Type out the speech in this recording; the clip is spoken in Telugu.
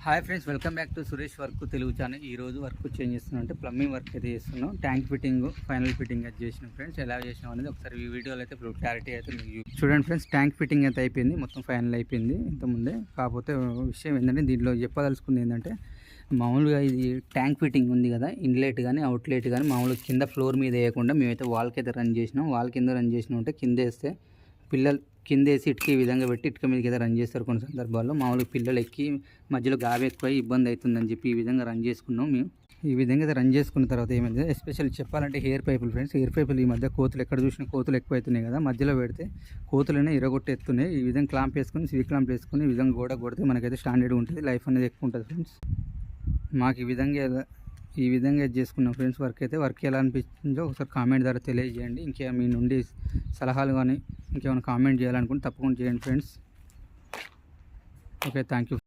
Hi friends, welcome back to Suresh work Telugu channel. ఈ రోజు వర్క్ చేంజ్ చేస్తున్నాం, అంటే ప్లంబింగ్ వర్క్ అయితే చేస్తున్నాం. ట్యాంక్ ఫిట్టింగ్ ఫైనల్ ఫిట్టింగ్ అయితే చేసినాం ఫ్రెండ్స్. ఎలా చేసినాం అనేది ఒకసారి ఈ వీడియోలో అయితే క్లారిటీ అయితే మీకు చూడండి ఫ్రెండ్స్. ట్యాంక్ ఫిట్టింగ్ అయితే అయిపోయింది, మొత్తం ఫైనల్ అయిపోయింది ఇంతకుముందే. కాకపోతే విషయం ఏంటంటే దీంట్లో చెప్పదలుచుకుంది ఏంటంటే, మామూలుగా ఇది ట్యాంక్ ఫిట్టింగ్ ఉంది కదా, ఇన్లెట్ కానీ అవుట్లెట్ కానీ మామూలుగా కింద ఫ్లోర్ మీద వేయకుండా మేమైతే వాల్కి అయితే రన్ చేసినాం. వాల్ కింద రన్ చేసినాం అంటే కింద వేస్తే పిల్లలు కింద వేసి ఇటుక ఈ విధంగా పెట్టి ఇటుక మీదకి అయితే రన్ చేస్తారు. కొన్ని సందర్భాల్లో మామూలుగా పిల్లలు ఎక్కి మధ్యలో గాబి ఎక్కువ ఇబ్బంది అవుతుందని చెప్పి ఈ విధంగా రన్ చేసుకున్నాం మేము. ఈ విధంగా అయితే రన్ చేసుకున్న తర్వాత ఏమైంది, ఎస్పెషల్ చెప్పాలంటే హెయిర్ పైపులు ఫ్రెండ్స్. హెయిర్ పైపులు ఈ మధ్య కోతులు ఎక్కడ చూసినా కోతులు ఎక్కువ అవుతున్నాయి కదా, మధ్యలో పెడితే కోతులనే ఇరగొట్టేస్తున్నాయి. ఈ విధంగా క్లాంప్ వేసుకుని సీ క్లాంప్ వేసుకుని ఈ విధంగా గోడ కొడితే మనకైతే స్టాండర్డ్ ఉంటుంది, లైఫ్ అనేది ఎక్కువ ఉంటుంది ఫ్రెండ్స్. మాకు ఈ విధంగా చేసుకున్నాం ఫ్రెండ్స్. వర్క్ ఎలా అనిపించిందో ఒకసారి కామెంట్ ద్వారా తెలియజేయండి. ఇంకే మీ నుండి సలహాలు కానీ ఇంకేమైనా కామెంట్ చేయాలనుకుంటే తప్పకుండా చేయండి ఫ్రెండ్స్. Okay, thank you.